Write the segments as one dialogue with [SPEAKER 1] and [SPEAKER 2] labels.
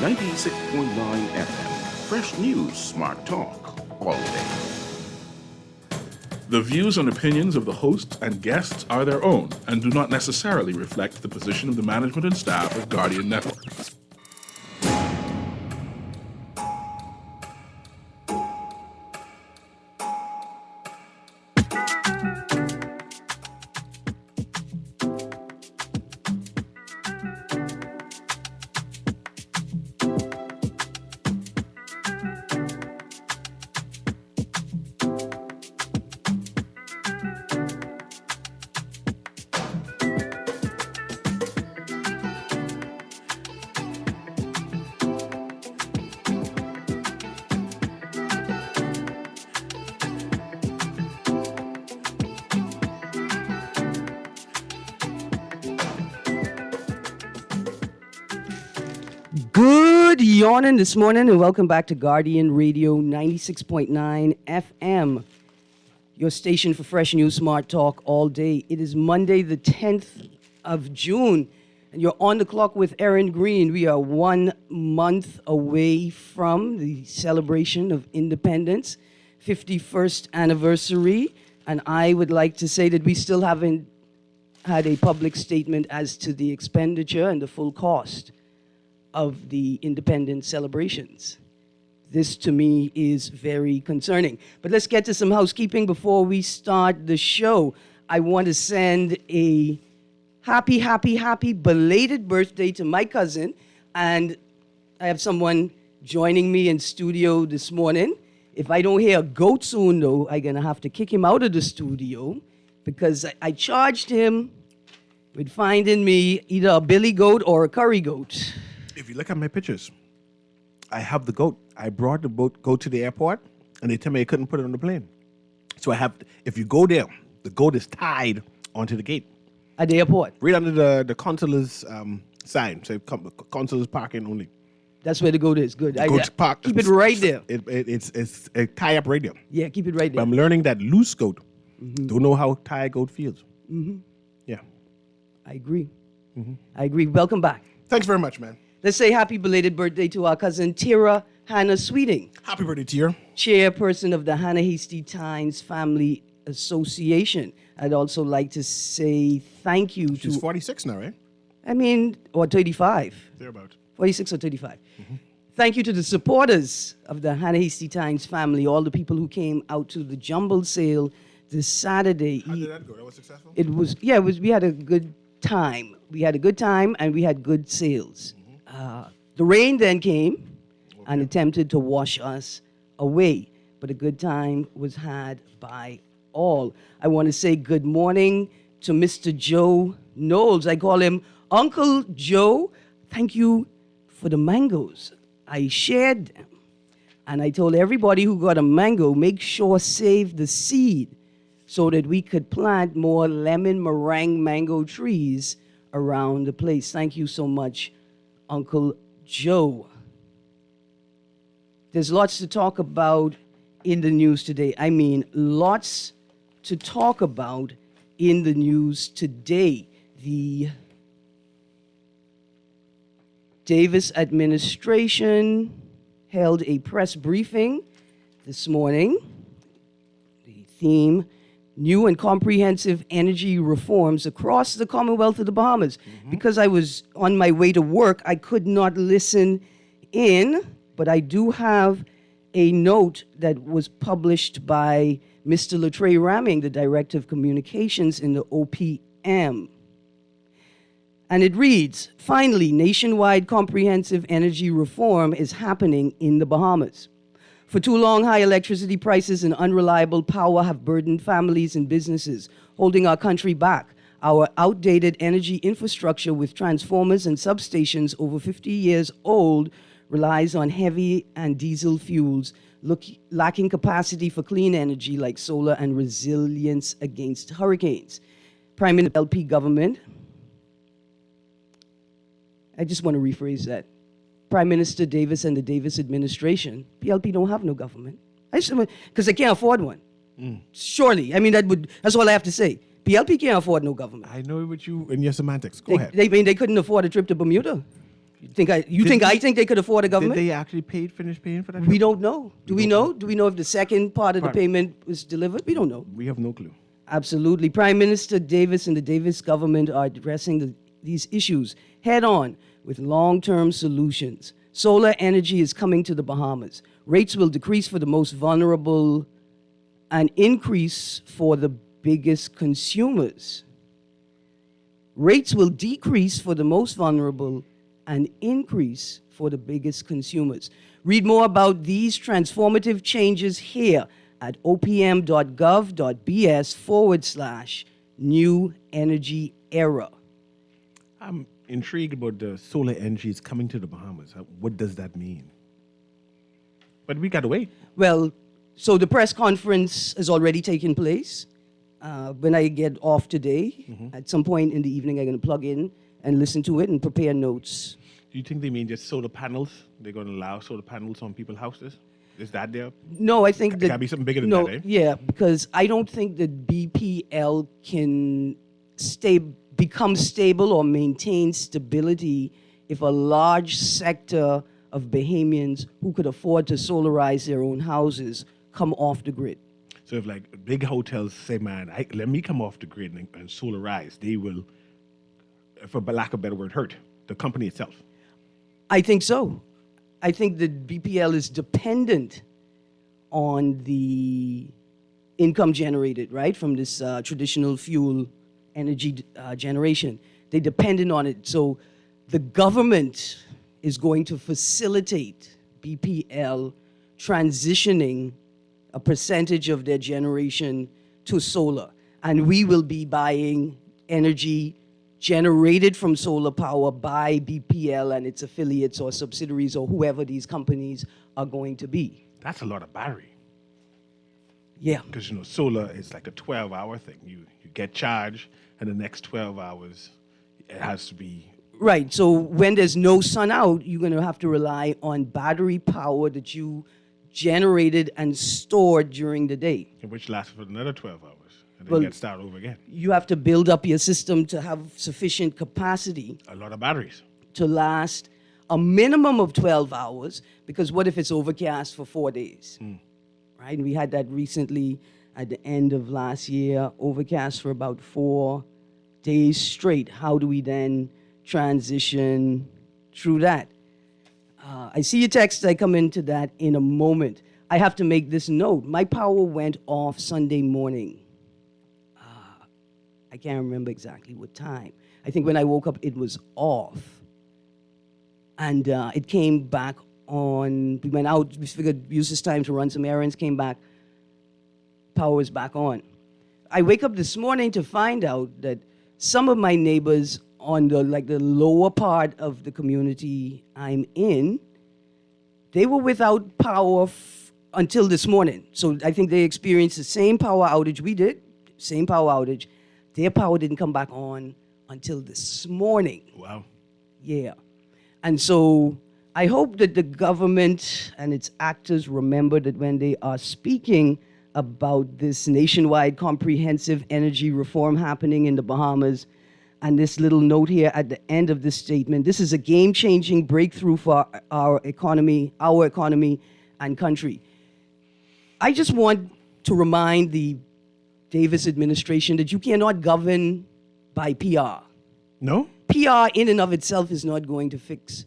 [SPEAKER 1] 96.9 FM. Fresh news, smart talk, all day. The views and opinions of the hosts and guests are their own and do not necessarily reflect the position of the management and staff of Guardian Network.
[SPEAKER 2] Good yawning this morning and welcome back to Guardian Radio 96.9 FM, your station for fresh news, smart talk all day. It is Monday the 10th of June and you're on the clock with Erin, Greene. We are 1 month away from the celebration of independence, 51st anniversary, and I would like to say that we still haven't had a public statement as to the expenditure and the full cost of the independence celebrations. This, to me, is very concerning. But let's get to some housekeeping before we start the show. I want to send a happy belated birthday to my cousin. And I have someone joining me in studio this morning. If I don't hear a goat soon, though, I'm going to have to kick him out of the studio because I charged him with finding me either a billy goat or a curry goat.
[SPEAKER 3] If you look at my pictures, I have the goat. I brought the goat to the airport, and they tell me I couldn't put it on the plane. So I have, if you go there, the goat is tied onto the gate.
[SPEAKER 2] At the airport?
[SPEAKER 3] Right under the consulate's sign. So consulate's parking only.
[SPEAKER 2] That's where the goat is. Good.
[SPEAKER 3] Goat's parked.
[SPEAKER 2] Keep it right there.
[SPEAKER 3] It's a tie up right there.
[SPEAKER 2] Yeah, keep it right there.
[SPEAKER 3] But I'm learning that loose goat don't know how tie goat feels.
[SPEAKER 2] Mm-hmm.
[SPEAKER 3] Yeah.
[SPEAKER 2] I agree. Mm-hmm. I agree. Welcome back.
[SPEAKER 3] Thanks very much, man.
[SPEAKER 2] Let's say happy belated birthday to our cousin Tira Hannah Sweeting.
[SPEAKER 3] Happy birthday, Tira.
[SPEAKER 2] Chairperson of the Hannah Hasty Tynes Family Association. I'd also like to say thank you to...
[SPEAKER 3] She's 46 now, right?
[SPEAKER 2] I mean, or 35.
[SPEAKER 3] Thereabout.
[SPEAKER 2] 46 or 35. Mm-hmm. Thank you to the supporters of the Hannah Hasty Tynes family, all the people who came out to the jumble sale this Saturday.
[SPEAKER 3] How did that go? That was successful?
[SPEAKER 2] We had a good time. We had a good time and we had good sales. The rain then came and attempted to wash us away, but a good time was had by all. I want to say good morning to Mr. Joe Knowles. I call him Uncle Joe. Thank you for the mangoes. I shared them, and I told everybody who got a mango, make sure save the seed so that we could plant more lemon meringue mango trees around the place. Thank you so much, Uncle Joe. There's lots to talk about in the news today. I mean, lots to talk about in the news today. The Davis administration held a press briefing this morning. The theme, new and comprehensive energy reforms across the Commonwealth of the Bahamas. Mm-hmm. Because I was on my way to work, I could not listen in, but I do have a note that was published by Mr. Latrey Ramming, the Director of Communications in the OPM. And it reads, finally, nationwide comprehensive energy reform is happening in the Bahamas. For too long, high electricity prices and unreliable power have burdened families and businesses, holding our country back. Our outdated energy infrastructure with transformers and substations over 50 years old relies on heavy and diesel fuels, lacking capacity for clean energy like solar and resilience against hurricanes. Prime Minister LP government, I just want to rephrase that. Prime Minister Davis and the Davis administration, PLP don't have no government. Because they can't afford one. Surely. I mean, that's all I have to say. PLP can't afford no government.
[SPEAKER 3] I know with you and your semantics. Go ahead.
[SPEAKER 2] They couldn't afford a trip to Bermuda. I think they could afford a
[SPEAKER 3] Did
[SPEAKER 2] government?
[SPEAKER 3] they actually finish paying for that?
[SPEAKER 2] We
[SPEAKER 3] trip?
[SPEAKER 2] don't know. Do we know? Do we know if the second part of the
[SPEAKER 3] Part.
[SPEAKER 2] payment was delivered? We don't know.
[SPEAKER 3] We have no clue.
[SPEAKER 2] Absolutely. Prime Minister Davis and the Davis government are addressing these issues head on with long-term solutions. Solar energy is coming to the Bahamas. Rates will decrease for the most vulnerable and increase for the biggest consumers. Rates will decrease for the most vulnerable and increase for the biggest consumers. Read more about these transformative changes here at opm.gov.bs/new energy era.
[SPEAKER 3] I'm intrigued about the solar energy is coming to the Bahamas. What does that mean? But we got to wait.
[SPEAKER 2] Well, so the press conference has already taken place. When I get off today, at some point in the evening, I'm going to plug in and listen to it and prepare notes.
[SPEAKER 3] Do you think they mean just solar panels? They're going to allow solar panels on people's houses? Is that there?
[SPEAKER 2] No, I think that...
[SPEAKER 3] Gotta be something bigger than
[SPEAKER 2] no,
[SPEAKER 3] that, eh?
[SPEAKER 2] Yeah, because I don't think that BPL can become stable or maintain stability if a large sector of Bahamians who could afford to solarize their own houses come off the grid.
[SPEAKER 3] So if like big hotels say, man, let me come off the grid and solarize, they will, for lack of a better word, hurt the company itself.
[SPEAKER 2] I think so. I think that BPL is dependent on the income generated, right, from this traditional fuel energy generation. They're dependent on it. So the government is going to facilitate BPL transitioning a percentage of their generation to solar. And we will be buying energy generated from solar power by BPL and its affiliates or subsidiaries or whoever these companies are going to be.
[SPEAKER 3] That's a lot of battery.
[SPEAKER 2] Yeah.
[SPEAKER 3] Because, solar is like a 12-hour thing. You get charged, and the next 12 hours, it has to be...
[SPEAKER 2] Right. So when there's no sun out, you're going to have to rely on battery power that you generated and stored during the day.
[SPEAKER 3] Which lasts for another 12 hours, and then
[SPEAKER 2] Well,
[SPEAKER 3] you get started over again.
[SPEAKER 2] You have to build up your system to have sufficient capacity
[SPEAKER 3] A lot of batteries.
[SPEAKER 2] to last a minimum of 12 hours, because what if it's overcast for 4 days? Right? And we had that recently at the end of last year, overcast for about 4 days straight. How do we then transition through that? I see your text. I come into that in a moment. I have to make this note. My power went off Sunday morning. I can't remember exactly what time. I think when I woke up, it was off. And it came back on. We went out. We figured use this time to run some errands. Came back. Power was back on. I wake up this morning to find out that some of my neighbors on the lower part of the community I'm in, they were without power until this morning. So I think they experienced the same power outage we did, same power outage. Their power didn't come back on until this morning.
[SPEAKER 3] Wow.
[SPEAKER 2] Yeah. And so I hope that the government and its actors remember that when they are speaking about this nationwide comprehensive energy reform happening in the Bahamas, and this little note here at the end of this statement, this is a game-changing breakthrough for our economy and country. I just want to remind the Davis administration that you cannot govern by PR.
[SPEAKER 3] No?
[SPEAKER 2] PR in and of itself is not going to fix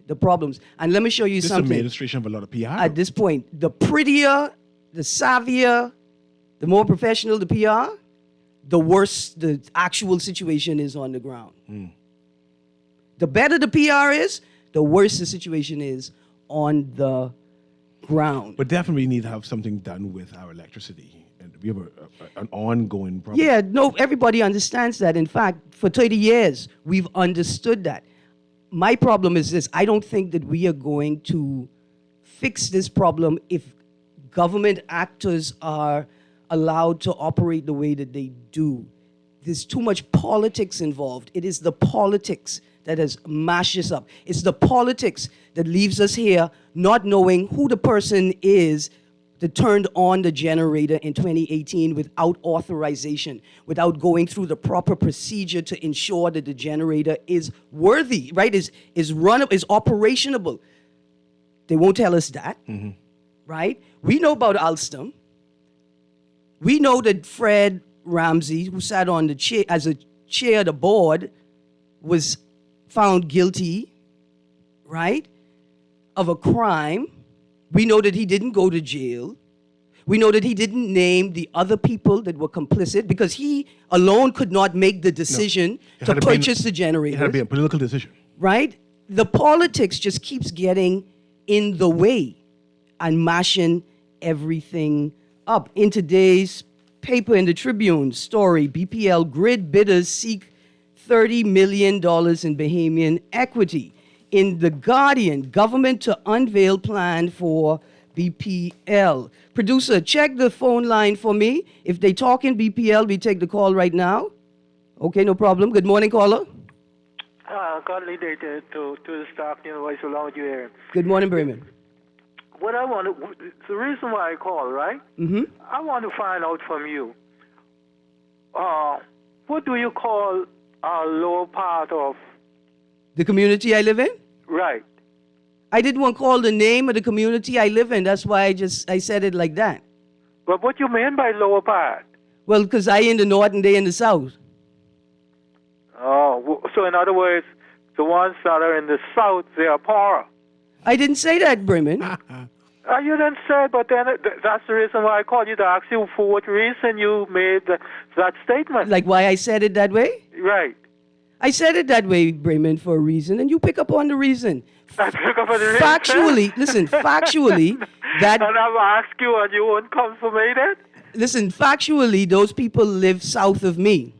[SPEAKER 2] the problems. And let me show you
[SPEAKER 3] This
[SPEAKER 2] something.
[SPEAKER 3] administration have a lot of PR.
[SPEAKER 2] At this point, the prettier, the savvier, the more professional the PR, the worse the actual situation is on the ground. The better the PR is, the worse the situation is on the ground.
[SPEAKER 3] But definitely need to have something done with our electricity. And we have an ongoing problem.
[SPEAKER 2] Yeah, no, everybody understands that. In fact, for 30 years, we've understood that. My problem is this. I don't think that we are going to fix this problem if government actors are allowed to operate the way that they do. There's too much politics involved. It is the politics that has mashed us up. It's the politics that leaves us here not knowing who the person is that turned on the generator in 2018 without authorization, without going through the proper procedure to ensure that the generator is worthy, right? Is operationable. They won't tell us that, right? We know about Alstom. We know that Fred Ramsey, who sat on the chair as a chair of the board, was found guilty, right, of a crime. We know that he didn't go to jail. We know that he didn't name the other people that were complicit because he alone could not make the decision to purchase the generator.
[SPEAKER 3] It had to be a political decision.
[SPEAKER 2] Right? The politics just keeps getting in the way and mashing everything up. In today's paper in the Tribune story, BPL grid bidders seek $30 million in Bahamian equity. In The Guardian, government to unveil plan for BPL. Producer, check the phone line for me. If they talk in BPL, we take the call right now. Okay, no problem. Good morning, caller.
[SPEAKER 4] Godly day to the staff, voice along with you, Erin.
[SPEAKER 2] Good morning, Bremen.
[SPEAKER 4] What I want to, the reason why I call, right? I want to find out from you, what do you call our lower part of?
[SPEAKER 2] The community I live in?
[SPEAKER 4] Right.
[SPEAKER 2] I didn't want to call the name of the community I live in. That's why I said it like that.
[SPEAKER 4] But what you mean by lower part?
[SPEAKER 2] Well, because I in the north and they in the south.
[SPEAKER 4] Oh, so in other words, the ones that are in the south, they are poorer.
[SPEAKER 2] I didn't say that, Bremen.
[SPEAKER 4] You didn't say, but then that's the reason why I called you to ask you for what reason you made that statement.
[SPEAKER 2] Like why I said it that way?
[SPEAKER 4] Right.
[SPEAKER 2] I said it that way, Bremen, for a reason, and you pick up on the reason.
[SPEAKER 4] I pick up on the reason?
[SPEAKER 2] Factually, listen, factually, that...
[SPEAKER 4] And I've asked you and you won't confirmate it?
[SPEAKER 2] Listen, factually, those people live south of me.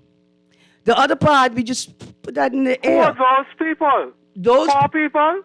[SPEAKER 2] The other part, we just put that in the air.
[SPEAKER 4] Who are those people?
[SPEAKER 2] Those
[SPEAKER 4] poor people?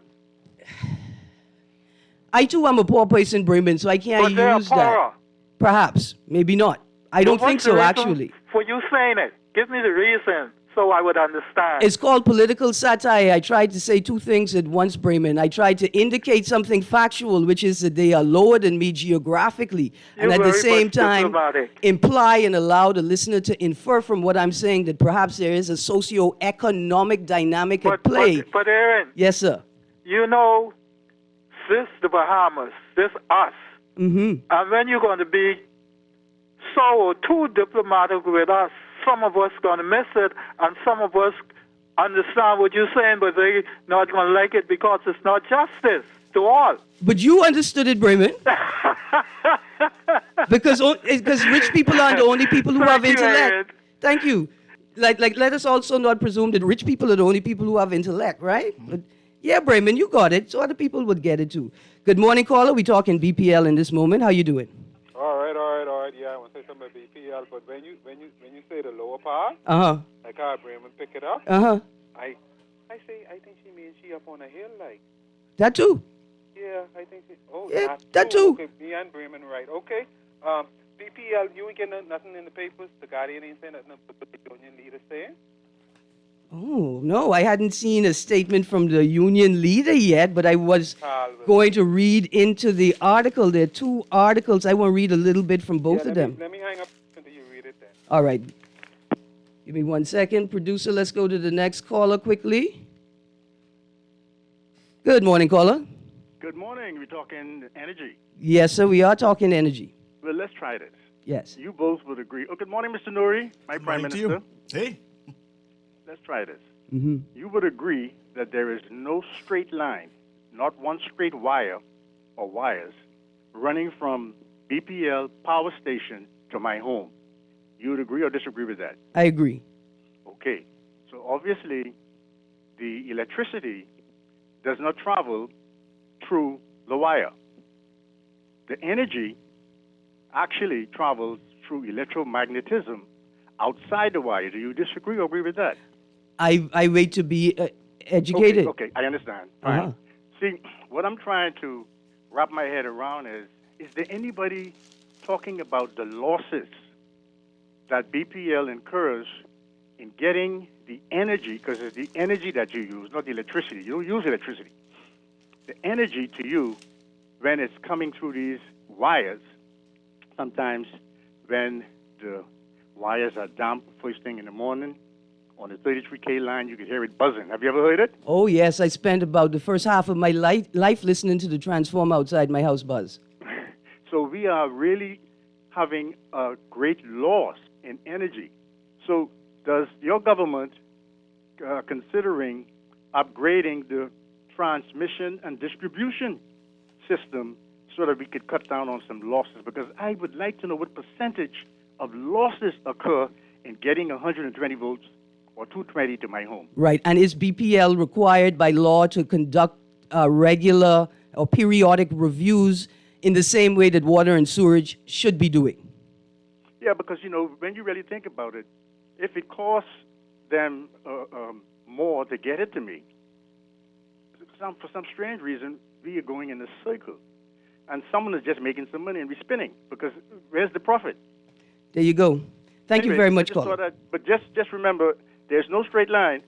[SPEAKER 2] I too am a poor person, Bremen, so I can't use that. Perhaps, maybe not. I don't think so, actually.
[SPEAKER 4] For you saying it, give me the reason so I would understand.
[SPEAKER 2] It's called political satire. I tried to say two things at once, Bremen. I tried to indicate something factual, which is that they are lower than me geographically, and at the same time imply and allow the listener to infer from what I'm saying that perhaps there is a socio-economic dynamic at play.
[SPEAKER 4] But Erin.
[SPEAKER 2] Yes, sir.
[SPEAKER 4] You know, this the Bahamas, this us. And when you're going to be so too diplomatic with us, some of us going to miss it, and some of us understand what you're saying, but they're not going to like it because it's not justice to all.
[SPEAKER 2] But you understood it, Bremen. because rich people are the only people who have intellect. Thank you. Like, let us also not presume that rich people are the only people who have intellect, right? But yeah, Bremen, you got it. So other people would get it too. Good morning, caller. We're talking BPL in this moment. How you doing?
[SPEAKER 5] All right. Yeah, I want to say something about BPL, but when you say the lower part, like how Bremen pick it up, I think she means she up on a hill, like.
[SPEAKER 2] That too.
[SPEAKER 5] Yeah, I think she. Oh,
[SPEAKER 2] yeah, that too.
[SPEAKER 5] Okay, me and Bremen, right? Okay. BPL, you ain't getting nothing in the papers. The Guardian ain't saying nothing about what the union leader saying.
[SPEAKER 2] Oh, no, I hadn't seen a statement from the union leader yet, but I was going to read into the article. There are two articles. I want to read a little bit from both of them.
[SPEAKER 5] Let me hang up until you read it then.
[SPEAKER 2] All right. Give me 1 second. Producer, let's go to the next caller quickly. Good morning, caller.
[SPEAKER 6] Good morning. We're talking energy.
[SPEAKER 2] Yes, sir, we are talking energy.
[SPEAKER 6] Well, let's try this.
[SPEAKER 2] Yes.
[SPEAKER 6] You both would agree. Oh, good morning, Mr. Nouri, my Prime Minister.
[SPEAKER 3] Hey.
[SPEAKER 6] Let's try this. You would agree that there is no straight line, not one straight wire or wires, running from BPL power station to my home. You would agree or disagree with that?
[SPEAKER 2] I agree.
[SPEAKER 6] Okay. So obviously, the electricity does not travel through the wire. The energy actually travels through electromagnetism outside the wire. Do you disagree or agree with that?
[SPEAKER 2] I wait to be educated.
[SPEAKER 6] Okay, I understand. Fine. See, what I'm trying to wrap my head around is there anybody talking about the losses that BPL incurs in getting the energy, because it's the energy that you use, not the electricity. You don't use electricity. The energy to you, when it's coming through these wires, sometimes when the wires are damp first thing in the morning, on the 33K line, you can hear it buzzing. Have you ever heard it?
[SPEAKER 2] Oh, yes. I spent about the first half of my life listening to the transformer outside my house buzz.
[SPEAKER 6] So we are really having a great loss in energy. So does your government considering upgrading the transmission and distribution system so that we could cut down on some losses? Because I would like to know what percentage of losses occur in getting 120 volts or 220 to my home.
[SPEAKER 2] Right. And is BPL required by law to conduct regular or periodic reviews in the same way that water and sewerage should be doing?
[SPEAKER 6] Yeah, because, when you really think about it, if it costs them more to get it to me, for some strange reason, we are going in a circle. And someone is just making some money and we're spinning, because where's the profit?
[SPEAKER 2] There you go. Thank you very much, caller.
[SPEAKER 6] But just remember, there's no straight line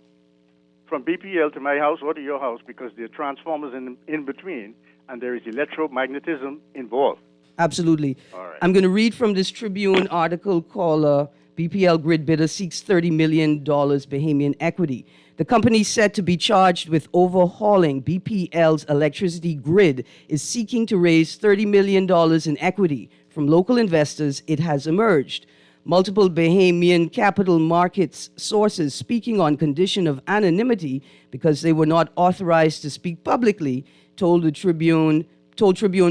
[SPEAKER 6] from BPL to my house or to your house, because there are transformers in between, and there is electromagnetism involved.
[SPEAKER 2] Absolutely.
[SPEAKER 6] All right.
[SPEAKER 2] I'm going to read from this Tribune article called BPL Grid Bidder Seeks $30 Million Bahamian Equity. The company said to be charged with overhauling BPL's electricity grid is seeking to raise $30 million in equity from local investors, it has emerged. Multiple Bahamian capital markets sources speaking on condition of anonymity because they were not authorized to speak publicly told Tribune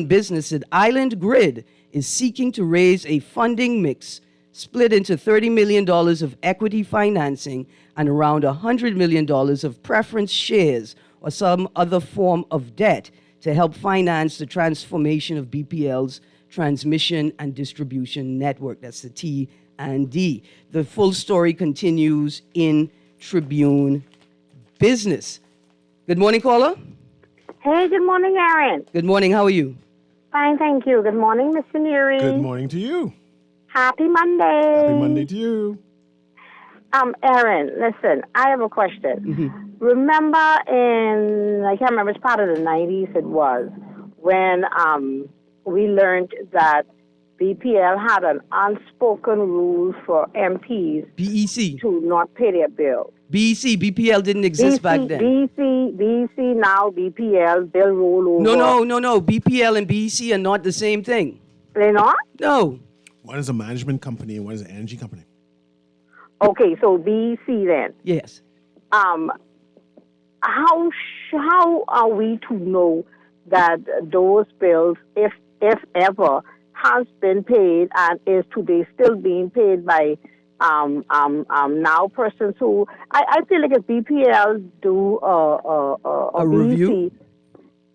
[SPEAKER 2] Business that Island Grid is seeking to raise a funding mix split into $30 million of equity financing and around $100 million of preference shares or some other form of debt to help finance the transformation of BPL's transmission and distribution network. That's the T&D. The full story continues in Tribune Business. Good morning, caller.
[SPEAKER 7] Hey, good morning, Erin.
[SPEAKER 2] Good morning. How are you?
[SPEAKER 7] Fine, thank you. Good morning, Mr. Neary.
[SPEAKER 3] Good morning to you.
[SPEAKER 7] Happy Monday.
[SPEAKER 3] Happy Monday to you.
[SPEAKER 7] Erin, listen, I have a question.
[SPEAKER 2] Mm-hmm.
[SPEAKER 7] Remember I can't remember, it's part of the 90s it was, when we learned that BPL had an unspoken rule for MPs
[SPEAKER 2] BEC.
[SPEAKER 7] to not pay their bill.
[SPEAKER 2] BEC, BPL didn't exist back then.
[SPEAKER 7] BEC, now BPL, bill roll over.
[SPEAKER 2] No. BPL and BEC are not the same thing.
[SPEAKER 7] They're not?
[SPEAKER 2] No.
[SPEAKER 3] One is a management company and one is an energy company.
[SPEAKER 7] Okay, so BEC then.
[SPEAKER 2] Yes.
[SPEAKER 7] How are we to know that those bills, if ever, has been paid and is today still being paid by now persons who I feel like if BPL do a
[SPEAKER 2] review,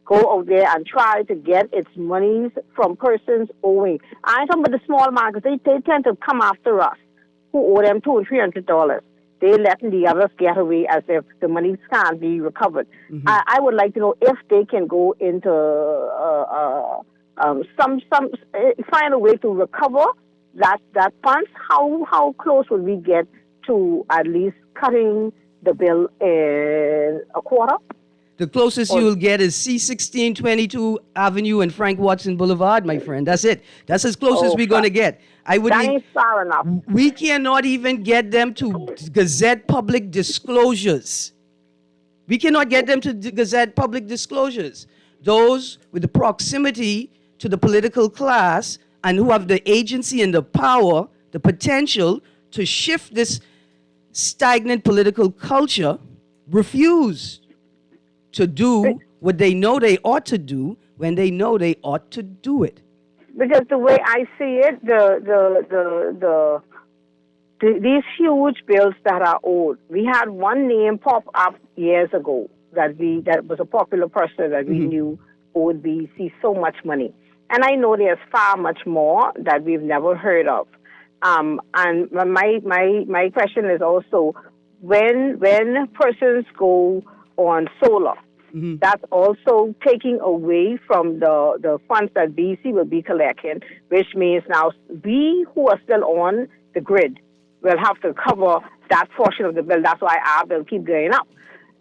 [SPEAKER 7] go out there and try to get its monies from persons owing. I'm talking about the small markets. They tend to come after us who owe them $200 and $300. They're letting the others get away as if the money can't be recovered. Mm-hmm. I would like to know if they can go into find a way to recover that funds. How close would we get to at least cutting the bill in a quarter?
[SPEAKER 2] The closest you will get is C16, 22 Avenue and Frank Watson Boulevard, my friend. That's it. That's as close as we're going to get.
[SPEAKER 7] That ain't far enough.
[SPEAKER 2] We cannot even get them to Gazette public disclosures. We cannot get them to Gazette public disclosures. Those with the proximity to the political class and who have the agency and the power, the potential to shift this stagnant political culture, refuse to do what they know they ought to do when they know they ought to do it.
[SPEAKER 7] Because the way I see it, these huge bills that are owed. We had one name pop up years ago that was a popular person that we knew owed BEC so much money. And I know there's far much more that we've never heard of. And my question is also, when persons go on solar, that's also taking away from the funds that BC will be collecting, which means now we who are still on the grid will have to cover that portion of the bill. That's why our bill keep going up.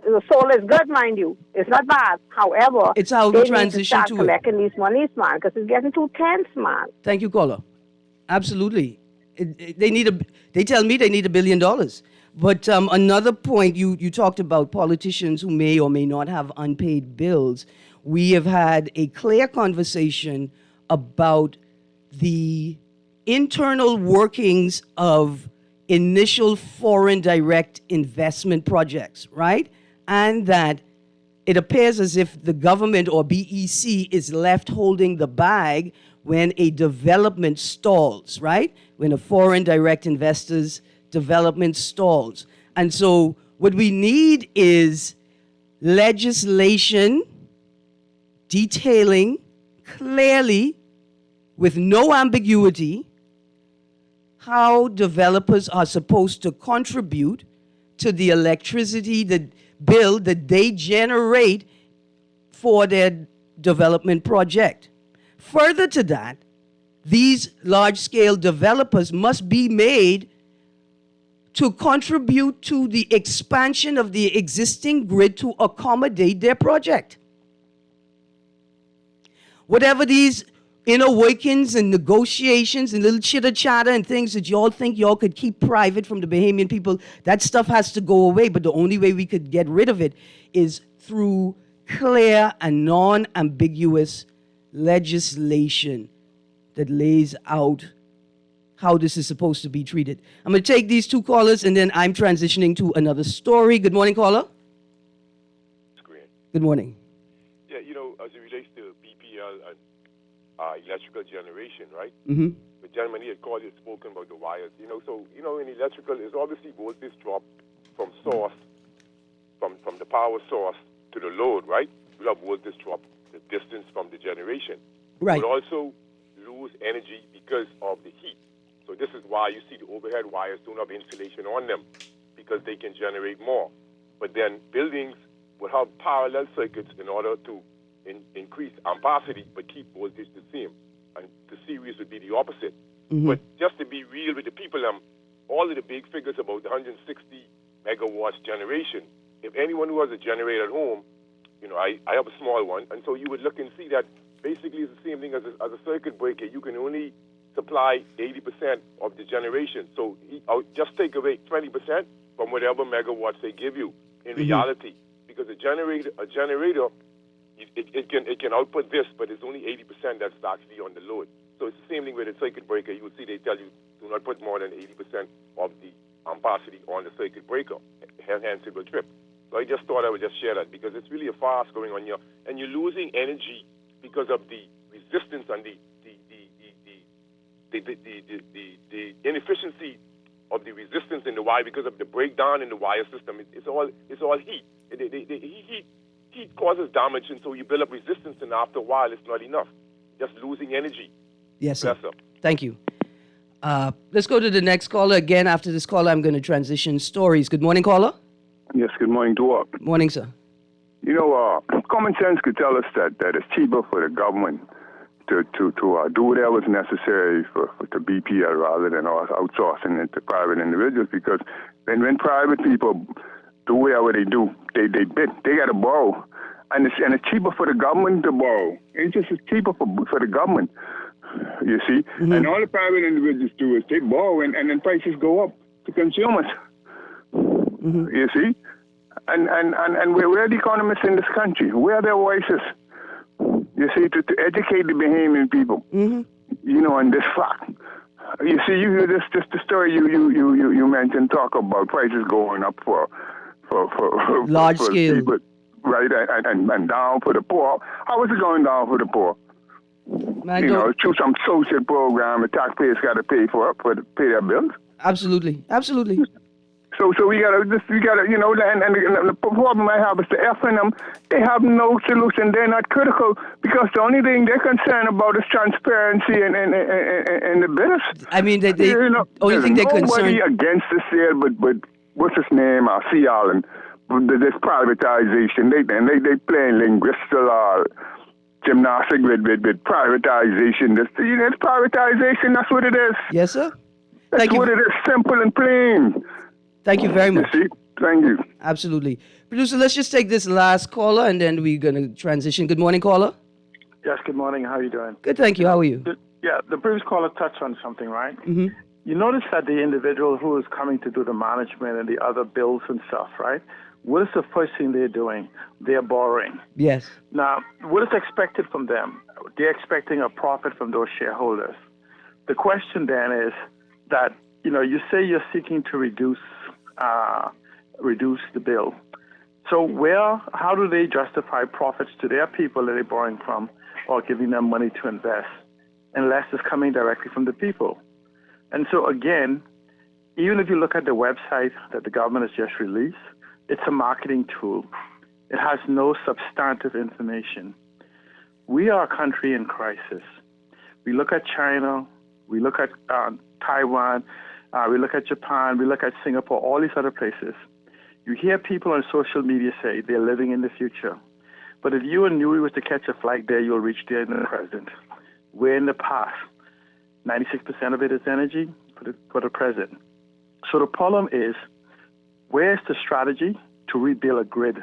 [SPEAKER 7] The solar is good, mind you. It's not bad. However,
[SPEAKER 2] it's how we transition to
[SPEAKER 7] collecting these monies, man, because it's getting too tense, man.
[SPEAKER 2] Thank you, caller. Absolutely. They tell me they need $1 billion. But another point, you talked about politicians who may or may not have unpaid bills. We have had a clear conversation about the internal workings of initial foreign direct investment projects, right? And that it appears as if the government or BEC is left holding the bag when a development stalls, right? When a foreign direct investor's development stalls. And so what we need is legislation detailing clearly, with no ambiguity, how developers are supposed to contribute to the electricity bill that they generate for their development project. Further to that, these large-scale developers must be made to contribute to the expansion of the existing grid to accommodate their project. Whatever these inner workings and negotiations and little chitter-chatter and things that y'all think y'all could keep private from the Bahamian people, that stuff has to go away. But the only way we could get rid of it is through clear and non-ambiguous legislation that lays out how this is supposed to be treated. I'm going to take these two callers, and then I'm transitioning to another story. Good morning, caller.
[SPEAKER 8] It's Greene.
[SPEAKER 2] Good morning.
[SPEAKER 8] Yeah, as it relates to BPL and electrical generation, right?
[SPEAKER 2] Mm-hmm.
[SPEAKER 8] The gentleman he had called, he had spoken about the wires. In electrical, there's obviously voltage drop from source, from the power source to the load, right? You have voltage drop, the distance from the generation.
[SPEAKER 2] Right.
[SPEAKER 8] But also lose energy because of the heat. So this is why you see the overhead wires don't have insulation on them, because they can generate more. But then buildings will have parallel circuits in order to increase ampacity but keep voltage the same. And the series would be the opposite.
[SPEAKER 2] Mm-hmm.
[SPEAKER 8] But just to be real with the people, all of the big figures about the 160 megawatts generation, if anyone who has a generator at home, I have a small one, and so you would look and see that basically it's the same thing as a circuit breaker. You can only supply 80% of the generation. So I'll just take away 20% from whatever megawatts they give you in reality. Because a generator, it can output this, but it's only 80% that's actually on the load. So it's the same thing with a circuit breaker. You will see they tell you do not put more than 80% of the ampacity on the circuit breaker, hence it will trip. So I just thought I would just share that because it's really a fast going on here, and you're losing energy because of the resistance and the inefficiency of the resistance in the wire because of the breakdown in the wire system. It's all heat. Heat causes damage, and so you build up resistance, and after a while, it's not enough. Just losing energy.
[SPEAKER 2] Yes, sir.
[SPEAKER 8] Bless up.
[SPEAKER 2] Thank you. Let's go to the next caller. Again, after this caller, I'm going to transition stories. Good morning, caller.
[SPEAKER 9] Yes, good morning to all.
[SPEAKER 2] Morning, sir.
[SPEAKER 9] Common sense could tell us that it's cheaper for the government to do whatever is necessary to BPL rather than outsourcing it to private individuals, because when private people do whatever they do, they got to borrow, and it's cheaper for the government to borrow. It's just cheaper for the government, you see. Mm-hmm. And all the private individuals do is they borrow, and then prices go up to consumers. Mm-hmm. You see, and where are the economists in this country? Where are their voices? You see, to educate the Bahamian people, on this fact. You see, just the story you mentioned, talk about prices going up for
[SPEAKER 2] large scale,
[SPEAKER 9] people, right, and down for the poor. How is it going down for the poor? Through some social program, the taxpayers got to pay pay their bills.
[SPEAKER 2] Absolutely.
[SPEAKER 9] So we gotta, and the problem I have is the FNM, they have no solution. They're not critical because the only thing they're concerned about is transparency and the business.
[SPEAKER 2] I mean, only thing they're concerned.
[SPEAKER 9] Nobody against the sale, but what's his name? C. Allen. This privatization. They play linguistic gymnastics with privatization. It's privatization. That's what it is.
[SPEAKER 2] Yes, sir.
[SPEAKER 9] That's what it is. Simple and plain.
[SPEAKER 2] Thank you very much.
[SPEAKER 9] Thank you.
[SPEAKER 2] Absolutely. Producer, let's just take this last caller, and then we're going to transition. Good morning, caller.
[SPEAKER 10] Yes, good morning. How are you doing?
[SPEAKER 2] Good, thank you. How are you?
[SPEAKER 4] Yeah, the previous caller touched on something, right?
[SPEAKER 2] Mm-hmm.
[SPEAKER 4] You notice that the individual who is coming to do the management and the other bills and stuff, right? What is the first thing they're doing? They're borrowing.
[SPEAKER 2] Yes.
[SPEAKER 4] Now, what is expected from them? They're expecting a profit from those shareholders. The question then is that, you say you're seeking to reduce the bill. So how do they justify profits to their people that they're borrowing from or giving them money to invest unless it's coming directly from the people? And so again, even if you look at the website that the government has just released, it's a marketing tool. It has no substantive information. We are a country in crisis. We look at China, we look at Taiwan, we look at Japan, we look at Singapore, all these other places. You hear people on social media say they're living in the future. But if you and Nuri was to catch a flight there, you'll reach there in the present. We're in the past. 96% of it is energy for the present. So the problem is, where's the strategy to rebuild a grid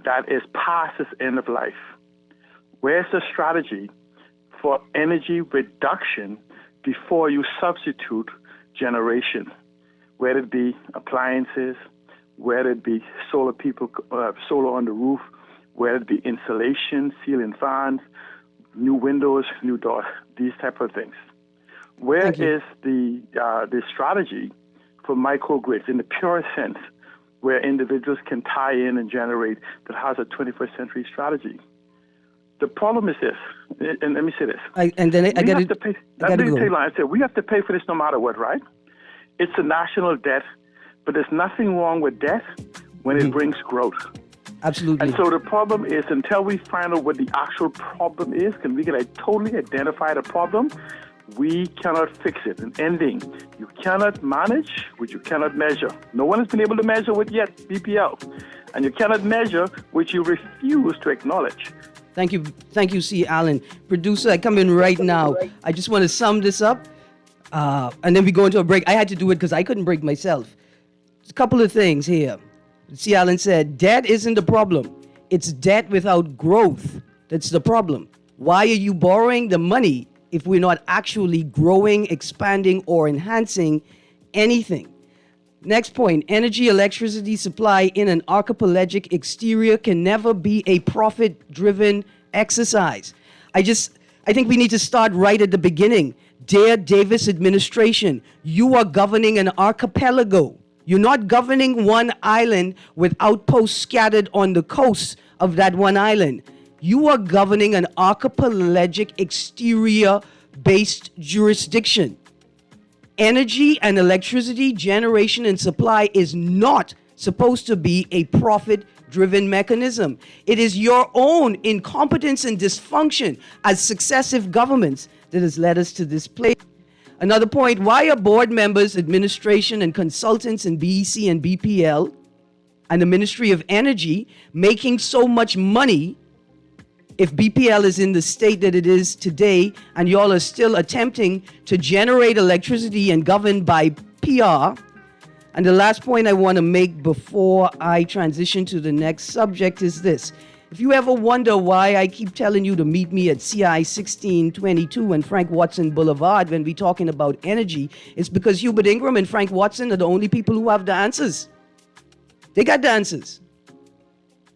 [SPEAKER 4] that is past its end of life? Where's the strategy for energy reduction before you substitute generation? Whether it be appliances, whether it be solar on the roof, whether it be insulation, ceiling fans, new windows, new doors, these type of things. Where is the strategy for microgrids in the purest sense, where individuals can tie in and generate that has a 21st century strategy? The problem is this, and let me say this.
[SPEAKER 2] I got to go.
[SPEAKER 4] I said we have to pay for this no matter what, right? It's a national debt, but there's nothing wrong with debt when it brings growth.
[SPEAKER 2] Absolutely.
[SPEAKER 4] And so the problem is, until we find out what the actual problem is, and we can totally identify the problem, we cannot fix it. An ending. You cannot manage what you cannot measure. No one has been able to measure it yet, BPL. And you cannot measure what you refuse to acknowledge.
[SPEAKER 2] Thank you, C. Allen. Producer, I come in right now. I just want to sum this up, and then we go into a break. I had to do it because I couldn't break myself. There's a couple of things here. C. Allen said, debt isn't the problem. It's debt without growth that's the problem. Why are you borrowing the money if we're not actually growing, expanding, or enhancing anything? Next point, energy, electricity supply in an archipelagic exterior can never be a profit-driven exercise. I think we need to start right at the beginning. Dear Davis administration, you are governing an archipelago. You're not governing one island with outposts scattered on the coast of that one island. You are governing an archipelagic exterior-based jurisdiction. Energy and electricity generation and supply is not supposed to be a profit-driven mechanism. It is your own incompetence and dysfunction as successive governments that has led us to this place. Another point, why are board members, administration, and consultants in BEC and BPL and the Ministry of Energy making so much money if BPL is in the state that it is today and y'all are still attempting to generate electricity and govern by PR? And the last point I want to make before I transition to the next subject is this. If you ever wonder why I keep telling you to meet me at CI 1622 and Frank Watson Boulevard when we're talking about energy, it's because Hubert Ingram and Frank Watson are the only people who have the answers. They got the answers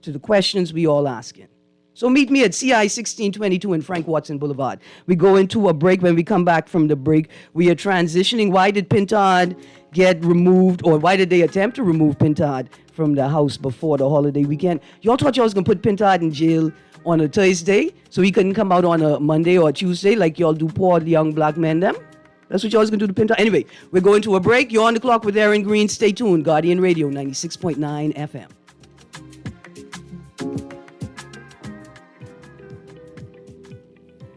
[SPEAKER 2] to the questions we all asking. So meet me at CI 1622 and Frank Watson Boulevard. We go into a break. When we come back from the break, we are transitioning. Why did Pintard get removed, or why did they attempt to remove Pintard from the house before the holiday weekend? Y'all thought y'all was going to put Pintard in jail on a Thursday so he couldn't come out on a Monday or a Tuesday like y'all do poor young black men them? That's what y'all was going to do to Pintard? Anyway, we're going to a break. You're on the clock with Erin Greene. Stay tuned. Guardian Radio 96.9 FM.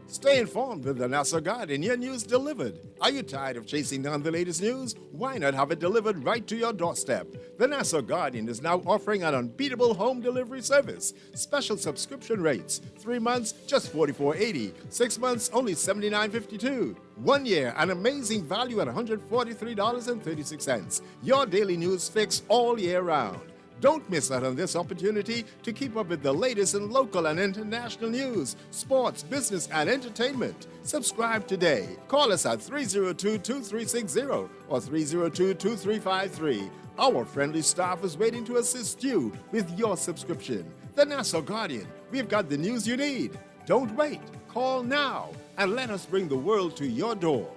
[SPEAKER 10] Stay informed with the Nassau Guardian, your news delivered. Are you tired of chasing down the latest news? Why not have it delivered right to your doorstep? The Nassau Guardian is now offering an unbeatable home delivery service. Special subscription rates. 3 months, just $44.80. 6 months, only $79.52. 1 year, an amazing value at $143.36. Your daily news fix all year round. Don't miss out on this opportunity to keep up with the latest in local and international news, sports, business, and entertainment. Subscribe today. Call us at 302-2360 or 302-2353. Our friendly staff is waiting to assist you with your subscription. The Nassau Guardian, we've got the news you need. Don't wait. Call now and let us bring the world to your door.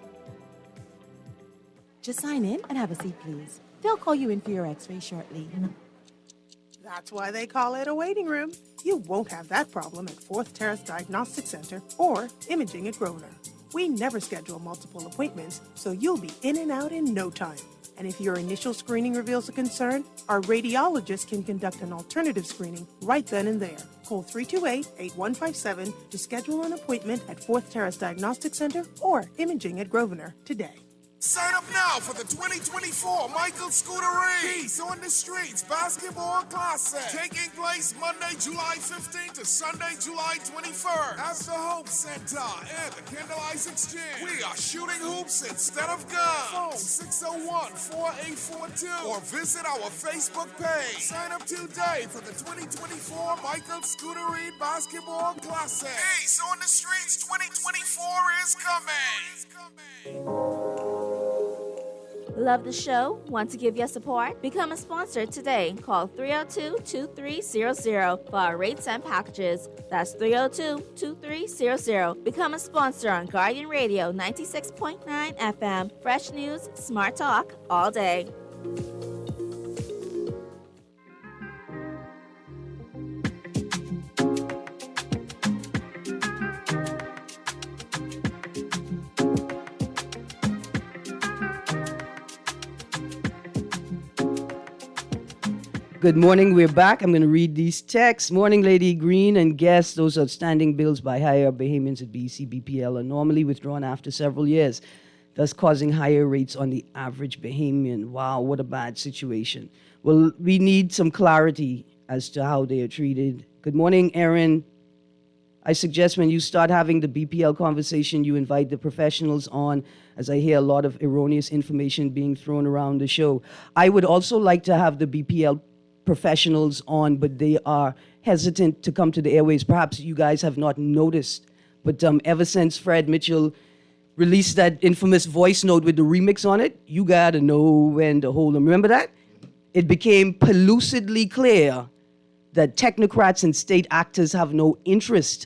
[SPEAKER 11] Just sign in and have a seat, please. They'll call you in for your x-ray shortly.
[SPEAKER 12] That's why they call it a waiting room. You won't have that problem at Fourth Terrace Diagnostic Center or Imaging at Grosvenor. We never schedule multiple appointments, so you'll be in and out in no time. And if your initial screening reveals a concern, our radiologist can conduct an alternative screening right then and there. Call 328-8157 to schedule an appointment at Fourth Terrace Diagnostic Center or Imaging at Grosvenor today.
[SPEAKER 13] Sign up now for the 2024 Michael Scootery Peace on the Streets Basketball Classic, taking place Monday, July 15th to Sunday, July 21st at the Hope Center and the Candlelight Exchange. We are shooting hoops instead of guns. Phone 601-4842 or visit our Facebook page. Sign up today for the 2024 Michael Scootery Basketball Classic. Peace on the Streets 2024 is coming.
[SPEAKER 14] Love the show? Want to give your support? Become a sponsor today. Call 302-2300 for our rates and packages. That's 302-2300. Become a sponsor on Guardian Radio 96.9 FM. Fresh news, smart talk, all day.
[SPEAKER 2] Good morning. We're back. I'm going to read these texts. Morning, Lady Greene and guests. Those outstanding bills by higher Bahamians at BC BPL are normally withdrawn after several years, thus causing higher rates on the average Bahamian. Wow, what a bad situation. Well, we need some clarity as to how they are treated. Good morning, Erin. I suggest when you start having the BPL conversation, you invite the professionals on, as I hear a lot of erroneous information being thrown around the show. I would also like to have the BPL professionals on, but they are hesitant to come to the airways. Perhaps you guys have not noticed, but ever since Fred Mitchell released that infamous voice note with the remix on it, you gotta know when to hold them. Remember that? It became pellucidly clear that technocrats and state actors have no interest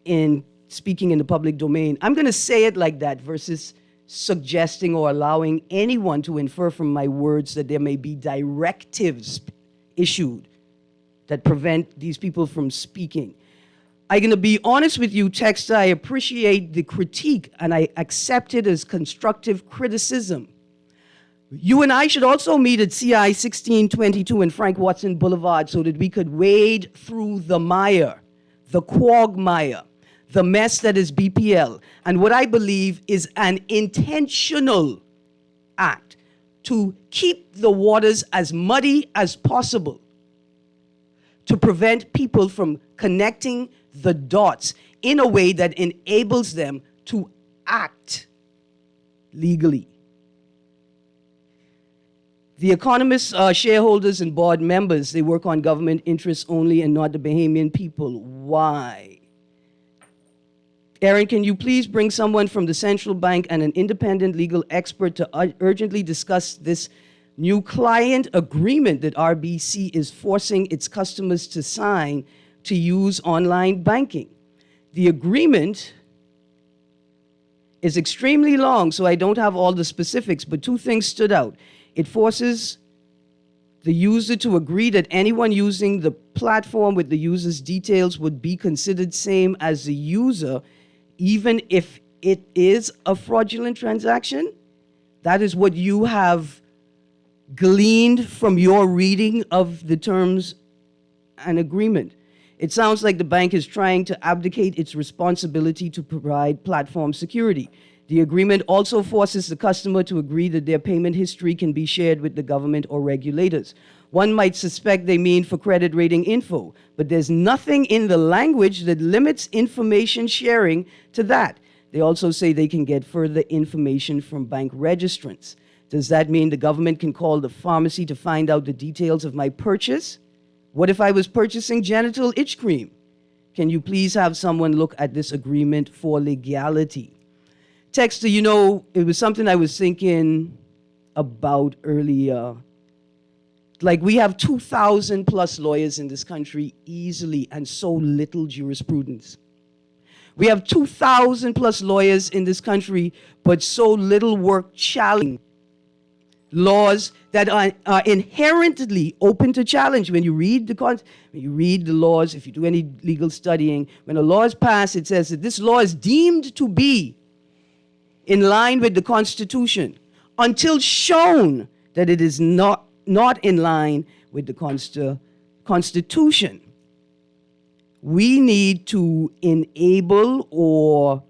[SPEAKER 2] in speaking in the public domain. I'm gonna say it like that versus suggesting or allowing anyone to infer from my words that there may be directives issued that prevent these people from speaking. I'm going to be honest with you, Texter. I appreciate the critique and I accept it as constructive criticism. You and I should also meet at CI 1622 and Frank Watson Boulevard so that we could wade through the mire, the quagmire, the mess that is BPL, and what I believe is an intentional act to keep the waters as muddy as possible, to prevent people from connecting the dots in a way that enables them to act legally. The economists are shareholders and board members. They work on government interests only and not the Bahamian people. Why? Erin, can you please bring someone from the central bank and an independent legal expert to urgently discuss this new client agreement that RBC is forcing its customers to sign to use online banking? The agreement is extremely long, so I don't have all the specifics, but two things stood out. It forces the user to agree that anyone using the platform with the user's details would be considered same as the user, even if it is a fraudulent transaction. That is what you have gleaned from your reading of the terms and agreement. It sounds like the bank is trying to abdicate its responsibility to provide platform security. The agreement also forces the customer to agree that their payment history can be shared with the government or regulators. One might suspect they mean for credit rating info, but there's nothing in the language that limits information sharing to that. They also say they can get further information from bank registrants. Does that mean the government can call the pharmacy to find out the details of my purchase? What if I was purchasing genital itch cream? Can you please have someone look at this agreement for legality? Texter, you know, it was something I was thinking about earlier. Like, we have 2,000 plus lawyers in this country easily, and so little jurisprudence. We have 2,000 plus lawyers in this country, but so little work challenging laws that are inherently open to challenge. When you read the laws, if you do any legal studying, when a law is passed, it says that this law is deemed to be in line with the Constitution until shown that it is not in line with the Constitution. We need to enable or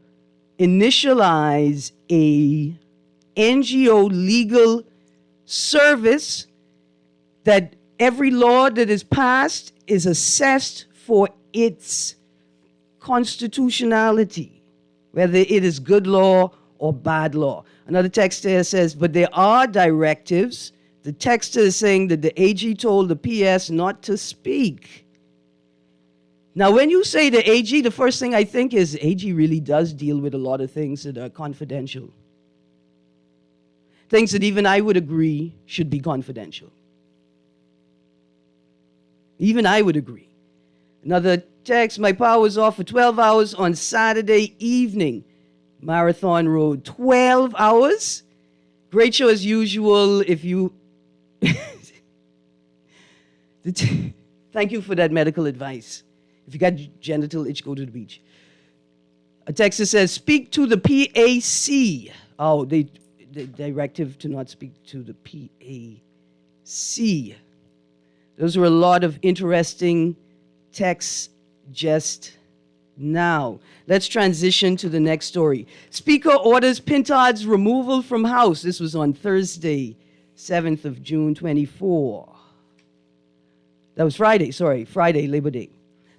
[SPEAKER 2] initialize a NGO legal service that every law that is passed is assessed for its constitutionality, whether it is good law or bad law. Another text there says, but there are directives. The texter is saying that the AG told the PS not to speak. Now, when you say the AG, the first thing I think is AG really does deal with a lot of things that are confidential. Things that even I would agree should be confidential. Even I would agree. Another text, my power was off for 12 hours on Saturday evening. Marathon Road, 12 hours? Great show as usual. If you... Thank you for that medical advice. If you got genital itch, go to the beach. A texter says, speak to the PAC. Oh, the directive to not speak to the PAC. Those were a lot of interesting texts just now. Let's transition to the next story. Speaker orders Pintard's removal from House. This was on Thursday, 7th of June, 24. That was Friday, Labor Day.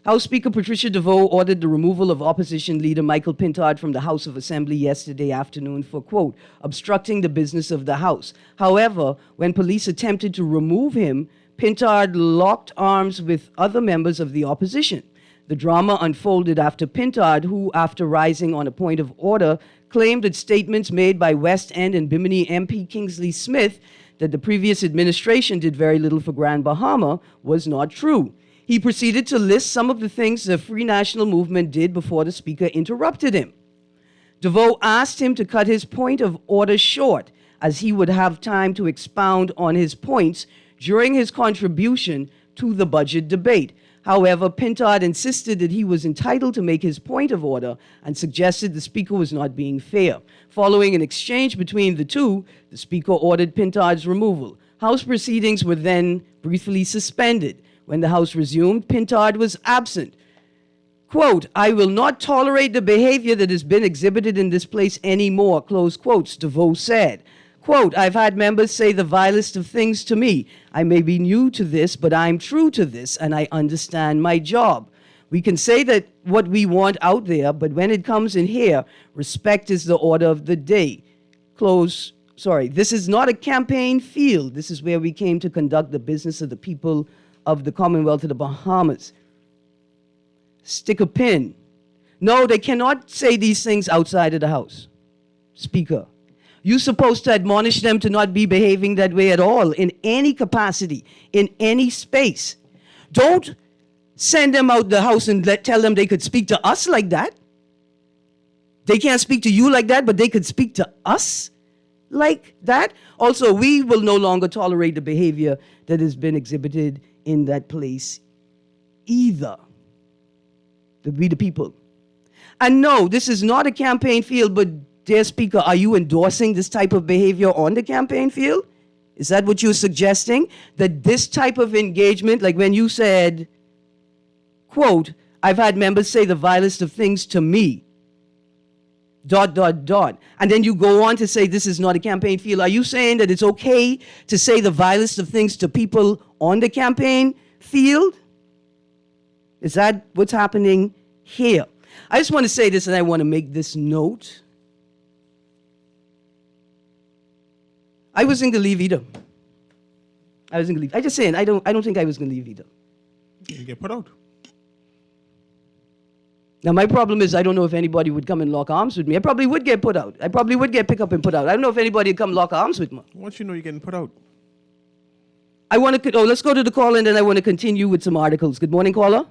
[SPEAKER 2] House Speaker Patricia DeVoe ordered the removal of opposition leader Michael Pintard from the House of Assembly yesterday afternoon for, quote, obstructing the business of the House. However, when police attempted to remove him, Pintard locked arms with other members of the opposition. The drama unfolded after Pintard, who, after rising on a point of order, claimed that statements made by West End and Bimini MP Kingsley Smith that the previous administration did very little for Grand Bahama was not true. He proceeded to list some of the things the Free National Movement did before the Speaker interrupted him. DeVoe asked him to cut his point of order short, as he would have time to expound on his points during his contribution to the budget debate. However, Pintard insisted that he was entitled to make his point of order and suggested the Speaker was not being fair. Following an exchange between the two, the Speaker ordered Pintard's removal. House proceedings were then briefly suspended. When the House resumed, Pintard was absent. Quote, I will not tolerate the behavior that has been exhibited in this place anymore, close quotes, DeVoe said. Quote, I've had members say the vilest of things to me. I may be new to this, but I'm true to this, and I understand my job. We can say that what we want out there, but when it comes in here, respect is the order of the day. This is not a campaign field. This is where we came to conduct the business of the people of the Commonwealth of the Bahamas. Stick a pin. No, they cannot say these things outside of the House. Speaker, you're supposed to admonish them to not be behaving that way at all, in any capacity, in any space. Don't send them out the House and tell them they could speak to us like that. They can't speak to you like that, but they could speak to us like that. Also, we will no longer tolerate the behavior that has been exhibited in that place either. We the people. And no, this is not a campaign field, but dear Speaker, are you endorsing this type of behavior on the campaign field? Is that what you're suggesting? That this type of engagement, like when you said, quote, I've had members say the vilest of things to me, ... And then you go on to say this is not a campaign field. Are you saying that it's okay to say the vilest of things to people on the campaign field? Is that what's happening here? I just want to say this, and I want to make this note. I wasn't going to leave either. I just saying, I don't think I was going to leave either.
[SPEAKER 3] You get put out.
[SPEAKER 2] Now, my problem is I don't know if anybody would come and lock arms with me. I probably would get put out. I probably would get picked up and put out. I don't know if anybody would come lock arms with me.
[SPEAKER 3] Once you know you're getting put out.
[SPEAKER 2] Let's go to the call and then I want to continue with some articles. Good morning, caller.